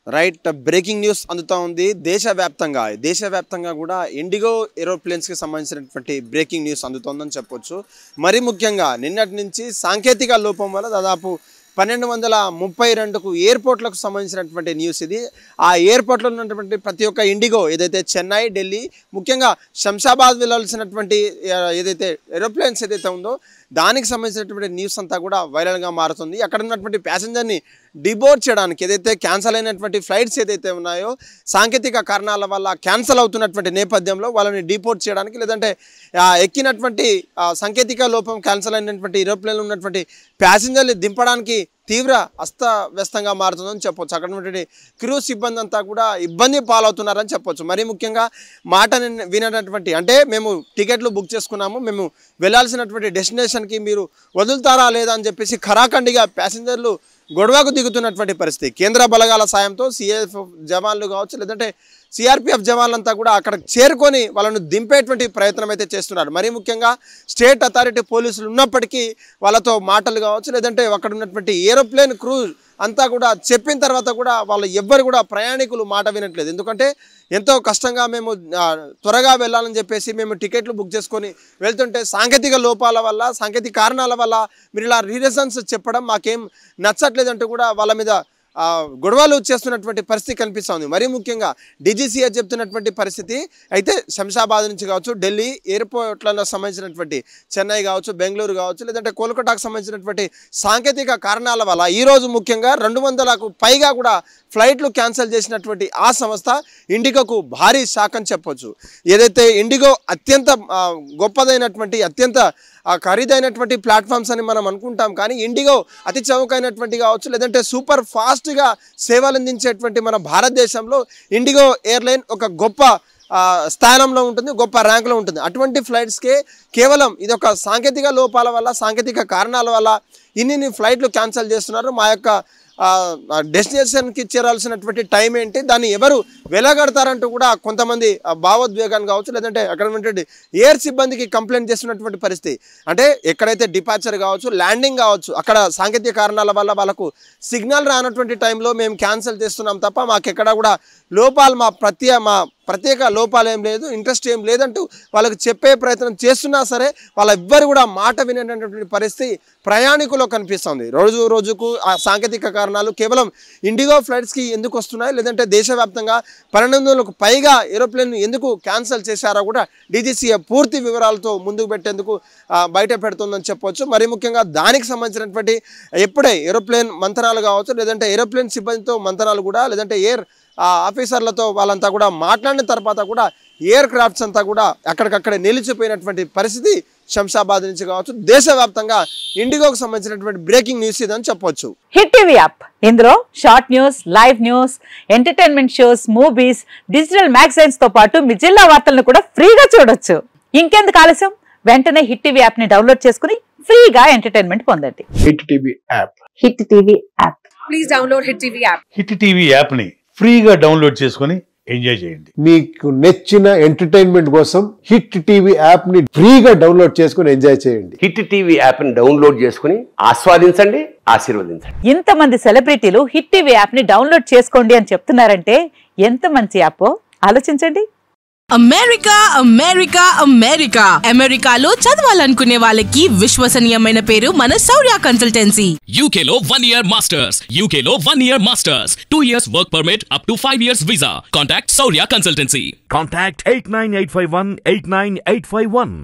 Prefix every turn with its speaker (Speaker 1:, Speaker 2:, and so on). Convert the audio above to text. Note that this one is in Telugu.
Speaker 1: రైట్ బ్రేకింగ్ న్యూస్ అందుతా ఉంది దేశవ్యాప్తంగా కూడా ఇండిగో ఏరోప్లేన్స్కి సంబంధించినటువంటి బ్రేకింగ్ న్యూస్ అందుతోందని చెప్పొచ్చు. మరి ముఖ్యంగా నిన్నటి నుంచి సాంకేతిక లోపం వల్ల దాదాపు 1232కు ఎయిర్పోర్ట్లకు సంబంధించినటువంటి న్యూస్ ఇది. ఆ ఎయిర్పోర్ట్లో ఉన్నటువంటి ప్రతి ఒక్క ఇండిగో ఏదైతే చెన్నై, ఢిల్లీ, ముఖ్యంగా శంషాబాద్ వెళ్ళాల్సినటువంటి ఏదైతే ఏరోప్లేన్స్ ఏదైతే ఉందో దానికి సంబంధించినటువంటి న్యూస్ అంతా కూడా వైరల్గా మారుతుంది. అక్కడ ఉన్నటువంటి ప్యాసింజర్ని డిబోర్డ్ చేయడానికి ఏదైతే క్యాన్సల్ అయినటువంటి ఫ్లైట్స్ ఏదైతే ఉన్నాయో సాంకేతిక కారణాల వల్ల క్యాన్సల్ అవుతున్నటువంటి నేపథ్యంలో వాళ్ళని డిపోర్ట్ చేయడానికి లేదంటే ఎక్కినటువంటి సాంకేతిక లోపం క్యాన్సల్ అయినటువంటి ఏరోప్లేన్లో ఉన్నటువంటి ప్యాసింజర్ని దింపడానికి తీవ్ర అస్తవ్యస్తంగా మారుతుందని చెప్పొచ్చు. అక్కడ ఉన్నటువంటి క్రూ సిబ్బంది అంతా కూడా ఇబ్బంది పాలవుతున్నారని చెప్పొచ్చు. మరీ ముఖ్యంగా మాట వినటువంటి అంటే మేము టికెట్లు బుక్ చేసుకున్నాము, మేము వెళ్ళాల్సినటువంటి డెస్టినేషన్కి మీరు వదులుతారా లేదా అని చెప్పేసి ఖరాఖండిగా ప్యాసింజర్లు గొడవకు దిగుతున్నటువంటి పరిస్థితి. కేంద్ర బలగాల సాయంతో సిఎఫ్ జవాన్లు కావచ్చు లేదంటే సిఆర్పిఎఫ్ జవాన్లంతా కూడా అక్కడ చేరుకొని వాళ్ళను దింపేటువంటి ప్రయత్నం అయితే చేస్తున్నారు. మరీ ముఖ్యంగా స్టేట్ అథారిటీ పోలీసులు ఉన్నప్పటికీ వాళ్ళతో మాటలు కావచ్చు లేదంటే అక్కడ ఉన్నటువంటి ఏరోప్లేన్ క్రూ అంతా కూడా చెప్పిన తర్వాత కూడా వాళ్ళు ఎవ్వరు కూడా ప్రయాణికులు మాట వినట్లేదు. ఎందుకంటే ఎంతో కష్టంగా మేము త్వరగా వెళ్ళాలని చెప్పేసి మేము టికెట్లు బుక్ చేసుకొని వెళ్తుంటే సాంకేతిక లోపాల వల్ల సాంకేతిక కారణాల వల్ల మీరు ఇలా రీజన్స్ చెప్పడం మాకేం నచ్చట్లేదంటూ కూడా వాళ్ళ మీద గొడవలు చేస్తున్నటువంటి పరిస్థితి కనిపిస్తుంది. మరీ ముఖ్యంగా డీజీసీఆర్ చెప్తున్నటువంటి పరిస్థితి అయితే శంషాబాద్ నుంచి కావచ్చు ఢిల్లీ ఎయిర్పోర్ట్లకు సంబంధించినటువంటి చెన్నై కావచ్చు బెంగళూరు కావచ్చు లేదంటే కోల్కతాకు సంబంధించినటువంటి సాంకేతిక కారణాల వల్ల ఈరోజు ముఖ్యంగా 200కు పైగా కూడా ఫ్లైట్లు క్యాన్సిల్ చేసినటువంటి ఆ సంస్థ ఇండిగోకు భారీ షాక్ అని చెప్పొచ్చు. ఏదైతే ఇండిగో అత్యంత గొప్పదైనటువంటి అత్యంత ఖరీదైనటువంటి ప్లాట్ఫామ్స్ అని మనం అనుకుంటాం, కానీ ఇండిగో అతి చౌకైనటువంటి కావచ్చు లేదంటే సూపర్ ఫాస్ట్గా సేవలు అందించేటువంటి మన భారతదేశంలో ఇండిగో ఎయిర్లైన్ ఒక గొప్ప స్థానంలో ఉంటుంది, గొప్ప ర్యాంకులో ఉంటుంది. అటువంటి ఫ్లైట్స్కే కేవలం ఇది ఒక సాంకేతిక లోపాల వల్ల సాంకేతిక కారణాల వల్ల ఇన్ని ఫ్లైట్లు క్యాన్సిల్ చేస్తున్నారు. మా యొక్క డెస్టినేషన్కి చేరాల్సినటువంటి టైం ఏంటి, దాన్ని ఎవరు వెలగడతారంటూ కూడా కొంతమంది భావోద్వేగాన్ని కావచ్చు లేదంటే అక్కడ ఉన్నటువంటి ఎయిర్ సిబ్బందికి కంప్లైంట్ చేస్తున్నటువంటి పరిస్థితి. అంటే ఎక్కడైతే డిపార్చర్ కావచ్చు ల్యాండింగ్ కావచ్చు అక్కడ సాంకేతిక కారణాల వల్ల వాళ్ళకు సిగ్నల్ రానటువంటి టైంలో మేము క్యాన్సిల్ చేస్తున్నాం తప్ప మాకెక్కడ కూడా లోపాలు మా ప్రత్యేక లోపాలు ఏం లేదు, ఇంట్రెస్ట్ ఏం లేదంటూ వాళ్ళకి చెప్పే ప్రయత్నం చేస్తున్నా సరే వాళ్ళ ఎవ్వరు కూడా మాట వినేటటువంటి పరిస్థితి ప్రయాణికుల్లో కనిపిస్తుంది. రోజుకు ఆ సాంకేతిక కారణాలు కేవలం ఇండిగో ఫ్లైట్స్కి ఎందుకు వస్తున్నాయి లేదంటే దేశవ్యాప్తంగా 1200కు పైగా ఏరోప్లేన్ ఎందుకు క్యాన్సిల్ చేశారో కూడా డీజీసీఏ పూర్తి వివరాలతో ముందుకు పెట్టేందుకు బయట పెడుతుందని చెప్పొచ్చు. మరి ముఖ్యంగా దానికి సంబంధించినటువంటి ఎప్పుడే ఏరోప్లేన్ మంతనాలు కావచ్చు లేదంటే ఏరోప్లేన్ సిబ్బందితో మంతనాలు కూడా లేదంటే ఎయిర్ ఆఫీసర్లతో వాళ్ళంతా కూడా మాట్లాడిన తర్వాత కూడా ఎయిర్ క్రాఫ్ట్స్ అంతా కూడా అక్కడికక్కడే నిలిచిపోయినటువంటి పరిస్థితి శంషాబాద్ నుంచి కావచ్చు దేశవ్యాప్తంగా ఇండిగోకి సంబంధించినటువంటి బ్రేకింగ్ న్యూస్ ఇదని చెప్పొచ్చు.
Speaker 2: హిట్ టీవీ యాప్ ఇందులో short news, live news, entertainment shows, movies, digital magazines తో పాటు మీ జిల్లా వార్తలను కూడా ఫ్రీగా చూడొచ్చు. ఇంకెందుకు ఆలస్యం, వెంటనే హిట్ టీవీ యాప్ ని డౌన్లోడ్ చేసుకుని ఫ్రీగా ఎంటర్టైన్మెంట్ పొందండి.
Speaker 3: Hit TV app.
Speaker 2: Hit TV app.
Speaker 4: Please download hit TV app.
Speaker 5: Hit TV app ని ఫ్రీగా డౌన్లోడ్ చేసుకుని ఎంజాయ్ చేయండి.
Speaker 3: మీకు నచ్చిన ఎంటర్టైన్మెంట్ కోసం హిట్ టీవీ యాప్ ని ఫ్రీగా డౌన్లోడ్ చేసుకుని ఎంజాయ్ చేయండి.
Speaker 6: హిట్ టీవీ యాప్ ని డౌన్లోడ్ చేసుకుని ఆస్వాదించండి, ఆశీర్వదించండి.
Speaker 2: ఇంతమంది సెలబ్రిటీలు హిట్ టీవీ యాప్ ని డౌన్లోడ్ చేసుకోండి అని చెప్తున్నారంటే ఎంత మంచి యాప్ ఆలోచించండి.
Speaker 7: అమెరికా అమెరికా అమెరికా అమెరికాలో చదవాలనుకునే వాళ్ళకి విశ్వసనీయమైన పేరు మన శౌర్య కన్సల్టెన్సీ.
Speaker 8: UK లో 1 year masters, UK లో 1 year masters, 2 years work permit up to 5 years visa. Contact Saurya Consultancy.
Speaker 9: Contact 89851 89851.